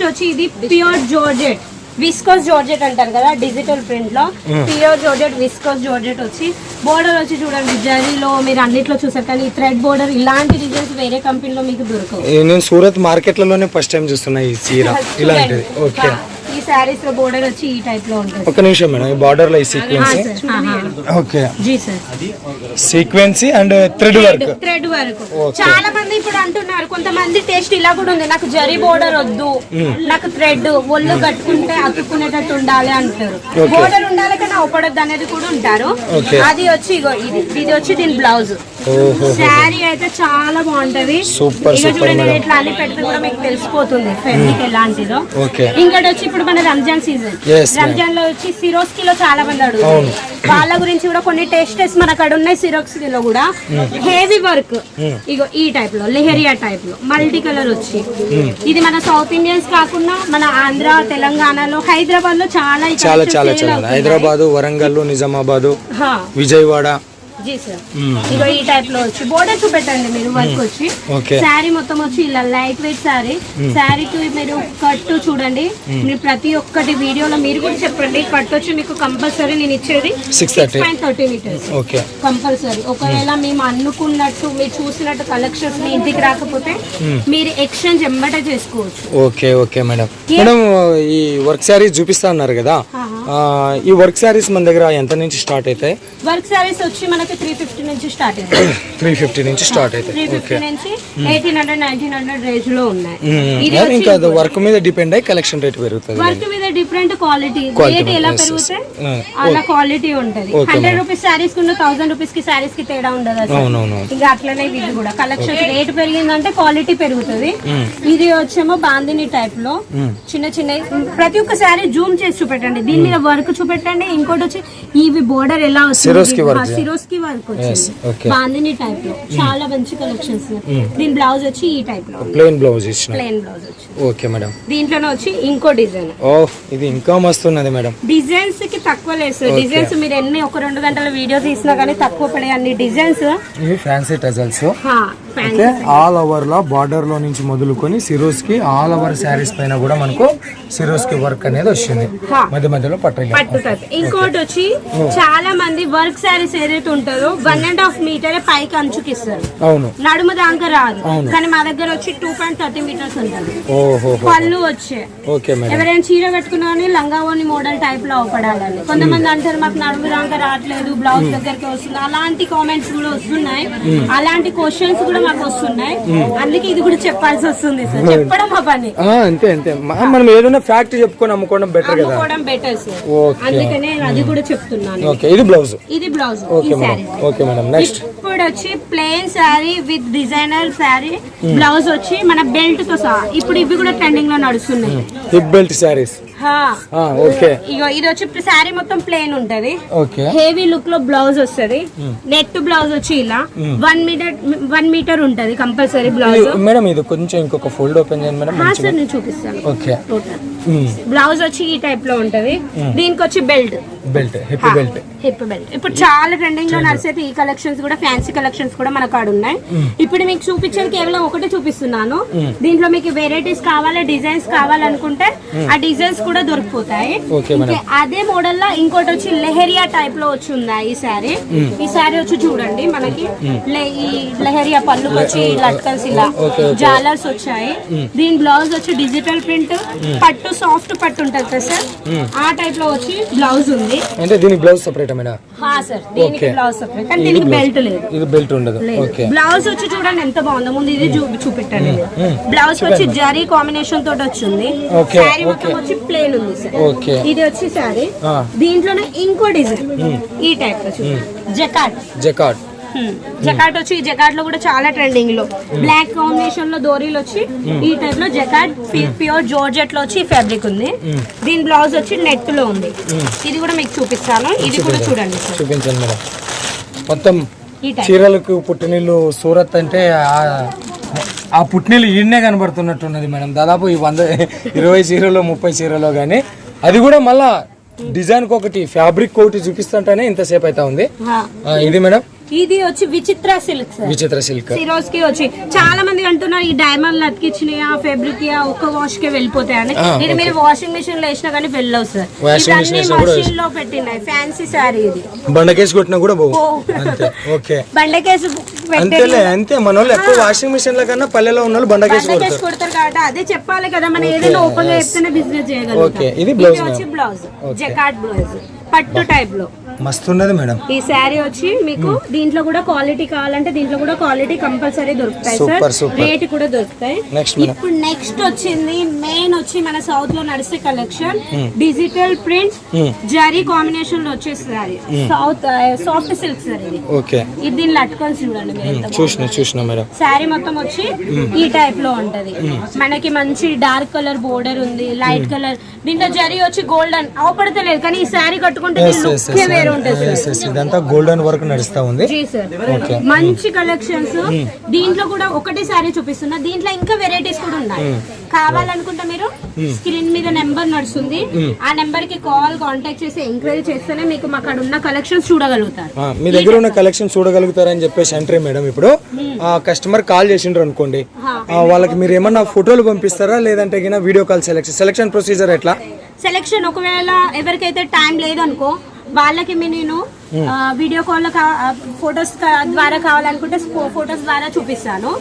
వచ్చి ఇది ప్యూర్ జార్జెట్, విస్కోస్ జార్జెట్ అంటారు కదా డిజిటల్ ప్రింట్ లో. ప్యూర్ జార్జెట్, విస్కోస్ జార్జెట్ వచ్చి బోర్డర్ వచ్చి చూడండి జరీలో మీరు అన్నిట్లో చూసారు, కానీ థ్రెడ్ బోర్డర్ ఇలాంటి డిజైన్స్ వేరే కంపెనీలో మీకు దొరకవు. నేను సూరత్ మార్కెట్లలోనే ఫస్ట్ టైం చూస్తున్నా ఈ చీర ఇలాంటిది. ఓకే, ఈ సారీస్ లో బోర్డర్ వచ్చి ఈ టైప్ లో ఉంటుంది. ఒక నిమిషం మేడం, ఈ బార్డర్ లో ఈ సీక్వెన్స్. ఓకే జీ sir, sequence and thread work. చాలా మంది ఇప్పుడు అంటున్నారు, కొంతమంది టేస్ట్ ఇలా కూడా ఉంది, నాకు జరీ బోర్డర్ వద్దు, నాకు థ్రెడ్ ఒళ్ళు కట్టుకుంటే అతుక్కునేటట్టు ఉండాలి అంటారు. బోర్డర్ ఉండాలి కానీ అవపడద్దు అనేది కూడా ఉంటారు. అది వచ్చి ఇగో ఇది వచ్చి దీని బ్లౌజ్. శారీ అయితే చాలా బాగుంటది. చూడండి ఇట్లా అన్ని పెడితే కూడా మీకు తెలిసిపోతుంది ఫ్రెండ్కి ఎలాంటిదో. ఇంకోటి వచ్చి ఇప్పుడు మన రంజాన్ సీజన్, రంజాన్ లో వచ్చి సిరోస్ కిలో చాలా మంది అడుగుతారు, వాళ్ళ గురించి కూడా కొన్ని టెస్టెస్ మన అక్కడ ఉన్నాయి. సిరోక్స్ కిలో కూడా హెవీ వర్క్, ఇగో ఈ టైప్ లో లెహరియా టైప్ లో మల్టీ కలర్ వచ్చి. ఇది మన సౌత్ ఇండియన్స్ కాకుండా మన ఆంధ్ర, తెలంగాణలో, హైదరాబాద్ లో చాలా హైదరాబాద్, వరంగల్, నిజామాబాద్, విజయవాడ. జీ సార్, ఇగో ఈ టైప్ లో వచ్చి బోర్డర్ చూపెట్టండి మీరు. వర్క్ వచ్చి శారీ మొత్తం వచ్చి ఇలా లైట్ వెయిట్ శారీ. శారీకి మీరు కట్టు చూడండి, మీరు ప్రతి ఒక్కటి వీడియోలో మీరు కూడా చెప్పండి. కట్ వచ్చి మీకు కంపల్సరీ నేను ఇచ్చేది 6.30 మీటర్స్ కంపల్సరీ. ఒకవేళ మేము అనుకున్నట్టు మీరు చూసినట్టు కలెక్షన్స్ మీ ఇంటికి రాకపోతే మీరు ఎక్స్చేంజ్ ఎంబటే చేసుకోవచ్చు. Okay okay madam. మేడం ఈ వర్క్ శారీ చూపిస్తా అన్నారు కదా, ఈ వర్క్ శారీస్ మన దగ్గర ఎంత నుంచి స్టార్ట్ అవుతాయి? వర్క్ సారీస్ వచ్చి మనకి 350 నుంచి స్టార్ట్ అవుతాయి. 350 నుంచి స్టార్ట్ అవుతాయి. 350 నుంచి 1800 1900 రేంజ్ లో ఉన్నాయి. ఇది ఇంకా వర్క్ మీద డిపెండ్ అయ్యి కలెక్షన్ రేట్ పెరుగుతుంది. వర్క్ మీద డిఫరెంట్ క్వాలిటీ రేట్ ఎలా పెరుగుతాయి అలా క్వాలిటీ ఉంటది. 100 రూపీస్ సారీస్ కు 1000 రూపీస్ కి సారీస్ కి తేడా ఉండదు అసలు. ఇంకా అట్లనే ఇది కూడా కలెక్షన్ రేట్ పెరిగిందంటే క్వాలిటీ పెరుగుతుంది. ఇది వచ్చేమో బాందిని టైప్ లో చిన్న చిన్న ప్రతి ఒక్క సారీ జూమ్ చేసి చూపెట్టండి. దీని మీద వర్క్ చూపెట్టండి. ఇంకోటి వచ్చి ఇవి బోర్డర్ ఎలా వస్తుంది, సిరోస్కి వర్క్ వచ్చింది బాందిని టైప్ లో. చాలా మంచి కలెక్షన్స్. దీని బ్లౌజ్ వచ్చి ఈ టైప్ లో ప్లెయిన్ బ్లౌజ్ వచ్చి ఓకే మేడం. దీంట్లోనే వచ్చి ఇంకో డిజైన్. ఇది ఇంకా మస్తు ఉన్నది మేడం. డిజైన్స్ కి తక్కువ లేదు. డిజైన్స్ మీరు ఎన్ని 1-2 గంటల వీడియో తీసినా కానీ తక్కువ పడే అన్ని డిజైన్స్. ఇవి ఫ్యాన్సీ టజల్స్ ఆల్ ఓవర్ లో బార్డర్ లో నుంచి మొదలుకొని సిరోస్ కి ఆల్ ఓవర్ శారీస్ పైన కూడా మనకు సిరోస్ కి వర్క్ అనేది వస్తుంది. మధ్య మధ్యలో పట్టు టైప్. ఇంకోటి వచ్చి చాలా మంది వర్క్ శారీస్ ఏదైతే ఉంటుందో 1.5 మీటర్ పైకి అంచుకి ఇస్తారు. అవును, నడుము దాకా రాదు. కానీ మా దగ్గర వచ్చి 2.30 మీటర్స్ ఉంటుంది. పళ్ళు వచ్చే ఎవరైనా చీర కట్టుకున్నా లంగా ఓని మోడల్ టైప్ లో అవపడాలని. కొంతమంది అంటారు మాకు నడుము దాకా రావట్లేదు, బ్లౌజ్ దగ్గరికి వస్తుంది. అలాంటి కామెంట్స్ కూడా వస్తున్నాయి. అలాంటి క్వశ్చన్స్ కూడా మాకు వస్తున్నాయి. అందుకే ఇది కూడా చెప్పాల్సి వస్తుంది సార్. చెప్పడం మా పని. అంతే అంతే. మనం ఏదైనా ఫ్యాక్ట్ చెప్పుకొని అమ్ముకోవడం బెటర్ కదా. Better sir. అందుకనే అది కూడా చెప్తున్నాను. ఇది బ్లౌజ్. ఇది బ్లౌజ్. Okay madam. నెక్స్ట్ ఇప్పుడు వచ్చి plain sari with designer sari. Blouse వచ్చి మన బెల్ట్ తో సహా. ఇప్పుడు ఇవి కూడా ట్రెండింగ్ లో నడుస్తున్నాయి. Hip belt saris. ఇగో ఇది వచ్చి శారీ మొత్తం ప్లెయిన్ ఉంటది. హెవీ లుక్ లో బ్లౌజ్ వస్తది. నెట్ బ్లౌజ్ వచ్చి ఇలా 1 మీటర్ ఉంటది కంపల్సరీ బ్లౌజ్. మేడం ఇది కొంచెం ఇంకొక ఫోల్డ్ ఓపెన్ చేయండి మేడం. సార్ నేను చూపిస్తాను. బ్లౌజ్ వచ్చి ఈ టైప్ లో ఉంటది. దీనికి వచ్చి బెల్ట్ హిప్ బెల్ట్. ఇప్పుడు చాలా ట్రెండింగ్ లో నడిచేది ఈ కలెక్షన్స్ కూడా ఫ్యాన్సీ కలెక్షన్స్ కూడా మన కాడ ఉన్నాయి. ఇప్పుడు మీకు చూపించేది కేవలం ఒకటే చూపిస్తున్నాను. దీంట్లో మీకు వెరైటీస్ కావాలి, డిజైన్స్ కావాలనుకుంటే ఆ డిజైన్స్ కూడా దొరికిపోతాయి. అదే మోడల్ లో ఇంకోటి వచ్చి లెహరియా టైప్ లో వచ్చి ఉందా ఈ శారీ. ఈ శారీ వచ్చి చూడండి మనకి ఈ లెహరియా పళ్ళు వచ్చి లట్కన్స్ ఇలా జాలర్స్ వచ్చాయి. దీని బ్లౌజ్ వచ్చి డిజిటల్ ప్రింట్ పట్టు సాఫ్ట్ పట్టు ఉంటది కదా సార్, ఆ టైప్ లో వచ్చి బ్లౌజ్ ఉంది. అంటే దీనికి బ్లౌజ్ సెపరేట్ మేడం. సార్ దీనికి బ్లౌజ్ సెపరేట్ కానీ దీనికి బెల్ట్ లేదు. ఇది బెల్ట్ ఉండదు. బ్లౌజ్ వచ్చి చూడండి ఎంత బాగుందో. ముందు ఇది చూపెట్టండి. బ్లౌజ్ వచ్చి జరీ కాంబినేషన్ తోటి వచ్చింది. శారీ మొత్తం వచ్చి ప్లేన్ ఉంది సార్. ఇది వచ్చి శారీ. దీంట్లోనే ఇంకో డిజైన్ ఈ టైప్ లో జకాట్ వచ్చి ఈ జకాట్ లో కూడా చాలా ట్రెండింగ్ లో బ్లాక్ కాంబినేషన్ లో దోరీలు వచ్చి ఈ టైప్ లో జకాట్ ప్యూర్ జార్జెట్ లో వచ్చి ఫ్యాబ్రిక్ ఉంది. దీని బ్లౌజ్ వచ్చి నెట్ లో ఉంది. ఇది కూడా మీకు చూపిస్తాను. ఇది కూడా చూడండి. చూపించండి మేడం. మొత్తం చీరలకు పుట్టినీళ్ళు సూరత్ అంటే ఆ పుట్టినీళ్ళు ఈడనే కనబడుతున్నట్టున్నది మేడం. దాదాపు ఈ 120 చీరలో 30 చీరలో కానీ అది కూడా మళ్ళా డిజైన్ ఒకటి ఫ్యాబ్రిక్ ఒకటి చూపిస్తుంటేనే ఇంతసేపు అయితే ఉంది. ఇది మేడం ఇది వచ్చి విచిత్ర సిల్క్. సిరోజ్ కి వచ్చి చాలా మంది అంటున్నారు ఈ డైమండ్ అతికిచ్చినాయా ఫెబ్రిక్ ఒక్క వాష్ కే వెళ్ళిపోతాయని. ఇది మీరు వాషింగ్ మిషన్ లో వేసినా కానీ వెళ్ళవు సార్. మషిన్ లో పెట్టినాయి. ఫ్యాన్సీ శారీ ఇది. బండకేసి కొట్టినా కూడా బండకేసి అంతే. మన వాళ్ళు ఎక్కువ వాషింగ్ మిషన్ లో కన్నా పల్లెలో ఉన్న వాళ్ళు బండకేసి కొడతారు కాబట్టి అదే చెప్పాలి కదా. మనం ఏదైనా ఓపెన్ గా చెప్తేనే బిజినెస్ చేయగలుగుతాం. ఇది వచ్చి బ్లౌజ్ జకాట్ బ్లౌజ్ పట్టు టైప్ లో మస్తున్నది మేడం. ఈ శారీ వచ్చి మీకు దీంట్లో కూడా క్వాలిటీ కావాలంటే దీంట్లో కూడా క్వాలిటీ కంపల్సరీ దొరుకుతాయి సార్. రేట్ కూడా దొరుకుతాయి. ఇప్పుడు నెక్స్ట్ వచ్చింది మెయిన్ వచ్చి మన సౌత్ లో నడిచే collection digital print zari combination లో వచ్చే sari. South soft silk sir ఇది. ఇది దీన్ని లట్టుకొని చూడండి. చూసిన మేడం. శారీ మొత్తం వచ్చి ఈ టైప్ లో ఉంటది. మనకి మంచి డార్క్ కలర్ బోర్డర్ ఉంది, లైట్ కలర్. దీంట్లో జరీ వచ్చి గోల్డెన్ అవపడతలేదు కానీ ఈ శారీ కట్టుకుంటే ఇదంతా గోల్డెన్ వర్క్ నడుస్తా ఉంది. మంచి కలెక్షన్స్. దీంట్లో కూడా ఒకటి శారీ చూపిస్తున్నా. దీంట్లో ఇంకా వెరైటీస్ కూడా ఉన్నాయి. కావాలనుకుంటే మీరు స్క్రీన్ మీద నెంబర్ నడుస్తుంది. ఆ నెంబర్ కి కాంటాక్ట్ చేసి ఎంక్వైరీ చేస్తేనే మీకు మా అక్కడ ఉన్న కలెక్షన్స్ చూడగలుగుతారు. మీ దగ్గర ఉన్న కలెక్షన్ చూడగలుగుతారని చెప్పేసి ఎంట్రీ మేడం. ఇప్పుడు కస్టమర్ కాల్ చేసిండ్రు అనుకోండి, వాళ్ళకి మీరు ఏమన్నా ఫోటోలు పంపిస్తారా లేదంటే వీడియో కాల్ సెలెక్షన్ ప్రొసీజర్ ఎట్లా? సెలెక్షన్ ఒకవేళ ఎవరికైతే టైం లేదనుకో వాళ్ళకి నేను వీడియో కాల్ ఫొటోస్ ద్వారా కావాలనుకుంటే ఫొటోస్ ద్వారా చూపిస్తాను.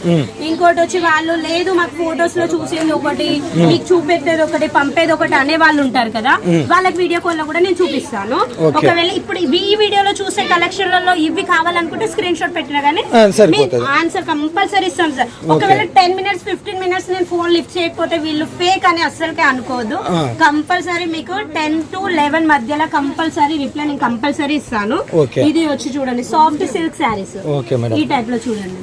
ఇంకోటి వచ్చి వాళ్ళు లేదు మాకు ఫొటోస్ లో చూసేది ఒకటి మీకు చూపెట్టేది ఒకటి పంపేది ఒకటి అనే వాళ్ళు ఉంటారు కదా, వాళ్ళకి వీడియో కాల్ లో కూడా నేను చూపిస్తాను. ఒకవేళ ఇప్పుడు ఈ వీడియోలో చూసే కలెక్షన్లలో ఇవి కావాలనుకుంటే స్క్రీన్ షాట్ పెట్టినా గానీ ఆన్సర్ కంపల్సరీ ఇస్తాం సార్. ఒకవేళ 10 minutes 15 minutes నేను ఫోన్ లిఫ్ట్ చేయకపోతే వీళ్ళు ఫేక్ అని అస్సలకే అనుకోవద్దు. కంపల్సరీ మీకు 10 to 11 మధ్యలో కంపల్సరీ రిప్లై నేను కంపల్సరీ ఇస్తాను. ఇది వచ్చి చూడండి సాఫ్ట్ సిల్క్ శారీస్ ఈ టైప్ లో చూడండి.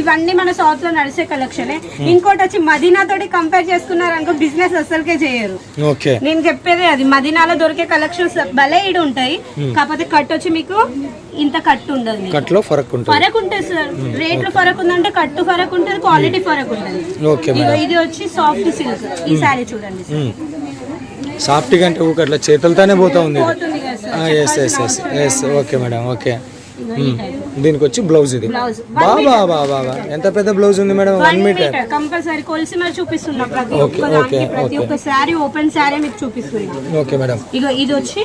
ఇవన్నీ మన సౌత్ లో నడిచే కలెక్షన్. ఇంకోటి వచ్చి మదీనా తోటి కంపేర్ చేసుకున్నారు అనుకో బిజినెస్ అస్సలకే చేయరు. నేను చెప్పేది అది, మదీనాలో దొరికే కలెక్షన్స్ భలే ఇడు ఉంటాయి, కాకపోతే కట్ వచ్చి మీకు ఇంత కట్ ఉండదు, ఫరక్ ఉంటుంది సార్. రేట్ లో ఫరక్ ఉందంటే కట్టు ఫరక్ ఉంటుంది, క్వాలిటీ ఫరక్ ఉంటుంది. ఇది వచ్చి సాఫ్ట్ సిల్క్ ఈ శారీ చూడండి సాఫ్ట్ గా అంటే అట్లా చేతులతోనే పోతా ఉంది. Okay madam, okay. దీనికి వచ్చి బ్లౌజ్ ఇది బాబా బాబా ఎంత పెద్ద బ్లౌజ్ ఉంది మేడం, 1 మీటర్ కంపల్సరీ కొలిసి మరి చూపిస్తున్నా. ప్రతి ఒక్క శారీ ఓపెన్ శారీ మీకు చూపిస్తున్నా. Okay madam. ఇగో ఇది వచ్చి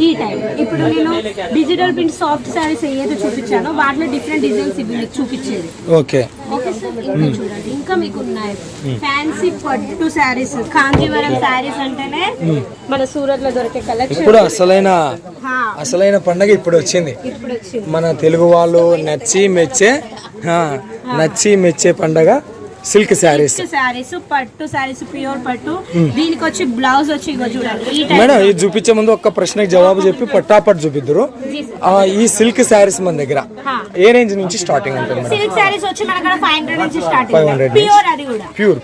ఈ టైప్. ఇప్పుడు నేను డిజిటల్ ప్రింట్ సాఫ్ట్ శారీస్ ఏదైతే చూపించానో వాటిలో డిఫరెంట్ డిజైన్స్ ఇవి మీకు చూపించేది. Okay okay sir. చూడండి ఇంకా మీకు ఉన్నాయి ఫ్యాన్సీ పట్టు శారీస్, కాంజీవరం శారీస్ అంటేనే మన సూరత్ లో దొరికే కలెక్షన్. ఇప్పుడు అసలైన పండగ ఇప్పుడు వచ్చింది మన తెలుగు వాళ్ళు నచ్చి మెచ్చే పండగ సిల్క్ శారీస్, పట్టు శారీస్, ప్యూర్ పట్టు. దీనికి వచ్చి బ్లౌజ్ వచ్చి చూడండి మేడం. ఇది చూపించే ముందు ఒక్క ప్రశ్నకి జవాబు చెప్పి పట్టాపట్టు చూపిద్దరు. ఈ సిల్క్ శారీస్ మన దగ్గర ఏ రేంజ్ నుంచి స్టార్టింగ్ ఉంటుంది? సిల్క్ శారీస్ వచ్చి మన దగ్గర 500 నుంచి స్టార్టింగ్. 500 ప్యూర్ అది కూడా ప్యూర్.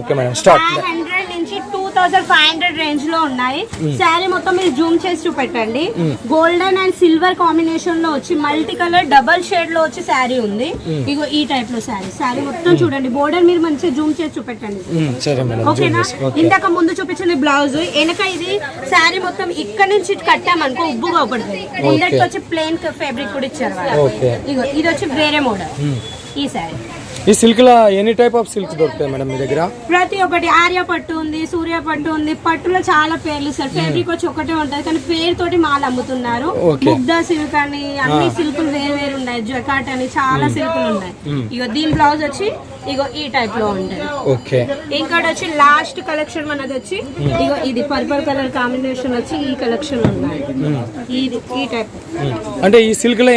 Okay madam. స్టార్ట్ 500 నుంచి 2500 రేంజ్ లో ఉన్నాయి. శారీ మొత్తం మీరు జూమ్ చేసి చూపెట్టండి. గోల్డెన్ అండ్ సిల్వర్ కాంబినేషన్ లో వచ్చి మల్టీ కలర్ డబల్ షేడ్ లో వచ్చి శారీ ఉంది. ఇగో ఈ టైప్ లో శారీ మొత్తం చూడండి. బోర్డర్ మీరు మంచిగా జూమ్ చేసి చూపెట్టండి. ఓకేనా? ఇంతక ముందు చూపించిన బ్లౌజ్ వెనక ఇది శారీ మొత్తం ఇక్కడ నుంచి కట్టామనుకో ఉబ్బుగా పడుతుంది. ముందటికి వచ్చి ప్లెయిన్ ఫ్యాబ్రిక్ కూడా ఇచ్చారు. ఇగో ఇది వచ్చి వేరే మోడల్ ఈ శారీ. ఈ సిల్క్ లో ఎనీ టైప్ ఆఫ్ సిల్క్ దొరుకుతాయి మేడం మీ దగ్గర? ప్రతి ఒక్కటి ఆర్య పట్టు ఉంది, సూర్య పట్టు ఉంది. పట్టులో చాలా పేర్లు సార్. ఫ్యాబ్రిక్ వచ్చి ఒకటే ఉంటది కానీ పేరు తోటి మాల్ అమ్ముతున్నారు. ముగ్ధా సిల్క్ అని అన్ని సిల్కులు వేరు వేరు ఉన్నాయి. జకాట్ అని చాలా సిల్కులు ఉన్నాయి. ఇగో దీని బ్లౌజ్ వచ్చి ఇగో ఈ టైప్ లో ఉంటది. ఓకే. ఇంకోటి వచ్చి లాస్ట్ కలెక్షన్ మనది వచ్చి ఇగో ఇది పర్పుల్ కలర్ కాంబినేషన్ వచ్చి ఈ కలెక్షన్ ఉన్నాయి. ఇది ఈ టైప్. అంటే ఈ సిల్క్ లో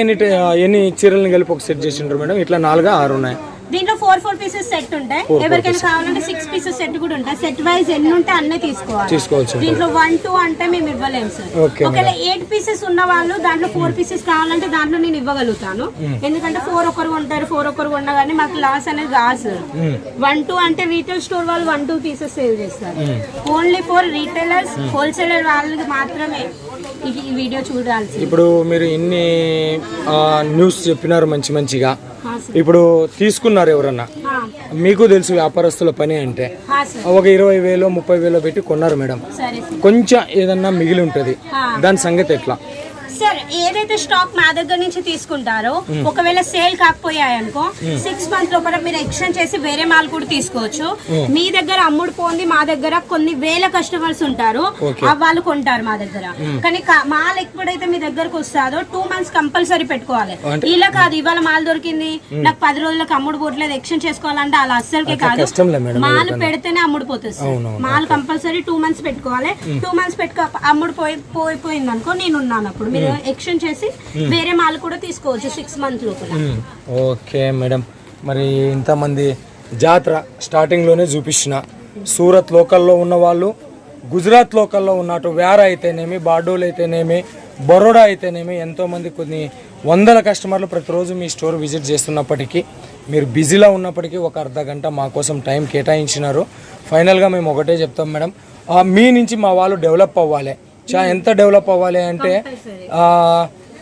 ఎన్ని చీరలను కలిపి ఒక సెట్ చేసి ఉంటారు మేడం? ఇట్లా 4 6 ఉన్నాయి. దీంట్లో 4 పీసెస్ సెట్ ఉంటాయి. ఎవరికైనా కావాలంటే 6 పీసెస్ సెట్ కూడా ఉంటాయి. సెట్ వైజ్ ఎన్ని ఉంటే అన్నీ తీసుకోవచ్చు. దీంట్లో 1 2 అంటే మేము ఇవ్వలేము సార్. ఒకవేళ 8 పీసెస్ ఉన్న వాళ్ళు దాంట్లో 4 పీసెస్ కావాలంటే దాంట్లో నేను ఇవ్వగలుగుతాను. ఎందుకంటే 4 ఒకరు కొంటారు, 4 ఒకరు కొన్నా కానీ మాకు లాస్ అనేది కాదు సార్. 1 2 అంటే రీటైల్ స్టోర్ వాళ్ళు 1 2 పీసెస్ సేల్ చేస్తారు. ఓన్లీ ఫర్ రీటైలర్స్ హోల్సేలర్ వాళ్ళకి మాత్రమే ఈ వీడియో చూడాల్సి. ఇప్పుడు మీరు ఇన్ని న్యూస్ చెప్పినారు మంచిగా. ఇప్పుడు తీసుకున్నారు ఎవరన్నా, మీకు తెలుసు వ్యాపారస్తుల పని అంటే ఒక 20,000 30,000 పెట్టి కొన్నారు మేడం. కొంచెం ఏదన్నా మిగిలి ఉంటది, దాని సంగతి ఎట్లా? సార్ ఏదైతే స్టాక్ మా దగ్గర నుంచి తీసుకుంటారో ఒకవేళ సేల్ కాకపోయాయనుకో 6 months లోపల మీరు ఎక్స్చేంజ్ చేసి వేరే మాల్ కూడా తీసుకోవచ్చు. మీ దగ్గర అమ్ముడు పోంది మా దగ్గర కొన్ని వేల కస్టమర్స్ ఉంటారు, వాళ్ళు కొంటారు మా దగ్గర. కానీ మాల్ ఎప్పుడైతే మీ దగ్గరకు వస్తుందో 2 months కంపల్సరీ పెట్టుకోవాలి. ఇలా కాదు ఇవాళ మాల్ దొరికింది నాకు 10 రోజులకు అమ్ముడు పోవట్లేదు ఎక్స్చేంజ్ చేసుకోవాలంటే అలా అస్సలకే కాదు. మాల్ పెడితేనే అమ్ముడు పోతుంది. మాల్ కంపల్సరీ 2 months పెట్టుకోవాలి. 2 months అమ్ముడు పోయిపోయింది అనుకో నేను ఉన్నాను అప్పుడు మీరు ఎక్స్చేంజ్ చేసి వేరే మాల్ కూడా తీసుకోవచ్చు 6 months లోపల. Okay madam. మరి ఇంతమంది జాతర స్టార్టింగ్లోనే చూపించిన సూరత్ లోకల్లో ఉన్న వాళ్ళు, గుజరాత్ లోకల్లో ఉన్నట్టు వ్యారా అయితేనేమి, బార్డోలు అయితేనేమి, బరోడా అయితేనేమి ఎంతోమంది కొన్ని వందల కస్టమర్లు ప్రతిరోజు మీ స్టోర్ విజిట్ చేస్తున్నప్పటికీ మీరు బిజీలో ఉన్నప్పటికీ ఒక అర్ధ గంట మా కోసం టైం కేటాయించినారు. ఫైనల్గా మేము ఒకటే చెప్తాం మేడం, మీ నుంచి మా వాళ్ళు డెవలప్ అవ్వాలి. ఎంత డెవలప్ అవ్వాలి అంటే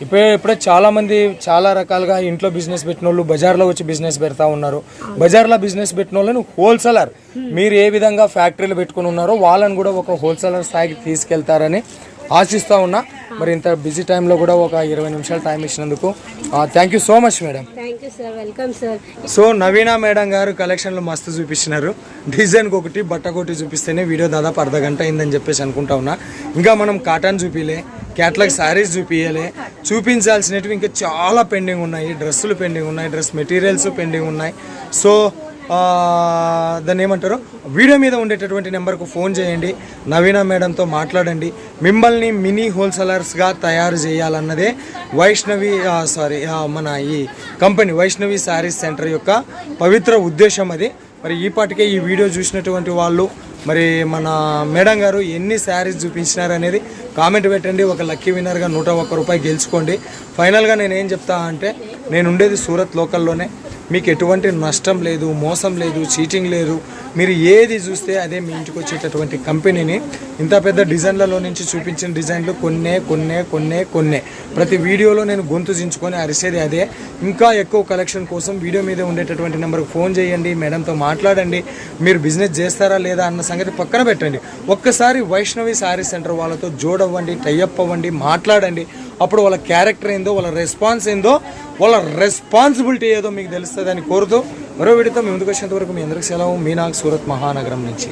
ఇప్పుడే చాలా మంది చాలా రకాలుగా ఇంట్లో బిజినెస్ పెట్టిన వాళ్ళు బజార్లో వచ్చి బిజినెస్ పెడతా ఉన్నారు. బజార్లో బిజినెస్ పెట్టిన వాళ్ళని హోల్సేలర్ మీరు ఏ విధంగా ఫ్యాక్టరీలు పెట్టుకుని ఉన్నారో వాళ్ళని కూడా ఒక హోల్సేలర్ స్థాయికి తీసుకెళ్తారని ఆశిస్తూ ఉన్నా. మరి ఇంత బిజీ టైంలో కూడా ఒక 20 నిమిషాలు టైం ఇచ్చినందుకు thank you so much madam. So Naveena madam గారు కలెక్షన్లు మస్తు చూపించినారు. డిజైన్కి ఒకటి బట్టకొకటి చూపిస్తేనే వీడియో దాదాపు అర్ధ గంట అయిందని చెప్పేసి అనుకుంటా ఉన్నా. ఇంకా మనం కాటన్ చూపిలే, క్యాట్లాగ్ శారీస్ చూపించలే, చూపించాల్సినవి ఇంకా చాలా పెండింగ్ ఉన్నాయి. డ్రెస్సులు పెండింగ్ ఉన్నాయి, డ్రెస్ మెటీరియల్స్ పెండింగ్ ఉన్నాయి. సో దాన్ని ఏమంటారు, వీడియో మీద ఉండేటటువంటి నెంబర్కు ఫోన్ చేయండి, నవీన మేడంతో మాట్లాడండి. మిమ్మల్ని మినీ హోల్సేలర్స్గా తయారు చేయాలన్నదే వైష్ణవి మన ఈ కంపెనీ వైష్ణవి శారీస్ సెంటర్ యొక్క పవిత్ర ఉద్దేశం అది. మరి ఈ పాటికే ఈ వీడియో చూసినటువంటి వాళ్ళు మరి మన మేడం గారు ఎన్ని శారీస్ చూపించినారు అనేది కామెంట్ పెట్టండి. ఒక లక్కీ విన్నర్గా 101 రూపాయి గెలుచుకోండి. ఫైనల్గా నేను ఏం చెప్తా అంటే, నేను ఉండేది సూరత్ లోకల్లోనే. మీకు ఎటువంటి నష్టం లేదు, మోసం లేదు, చీటింగ్ లేదు. మీరు ఏది చూస్తే అదే మీ ఇంటికి వచ్చేటటువంటి కంపెనీని. ఇంత పెద్ద డిజైన్లలో నుంచి చూపించిన డిజైన్లు కొన్నే ప్రతి వీడియోలో నేను గొంతు దించుకొని అరిసేది అదే. ఇంకా ఎక్కువ కలెక్షన్ కోసం వీడియో మీద ఉండేటటువంటి నెంబర్కి ఫోన్ చేయండి, మేడంతో మాట్లాడండి. మీరు బిజినెస్ చేస్తారా లేదా అన్న సంగతి పక్కన పెట్టండి. ఒక్కసారి వైష్ణవి శారీ సెంటర్ వాళ్ళతో జోడవ్వండి, టైఅప్ అవ్వండి, మాట్లాడండి. అప్పుడు వాళ్ళ క్యారెక్టర్ ఏందో, వాళ్ళ రెస్పాన్స్ ఏందో, వాళ్ళ రెస్పాన్సిబిలిటీ ఏదో మీకు తెలుస్తుంది అని కోరుతూ మరో వీడియోతో మీ ముందుకు వచ్చేంత వరకు మీ అందరికీ సెలవు. మీ నాగ్, సూరత్ మహానగరం నుంచి.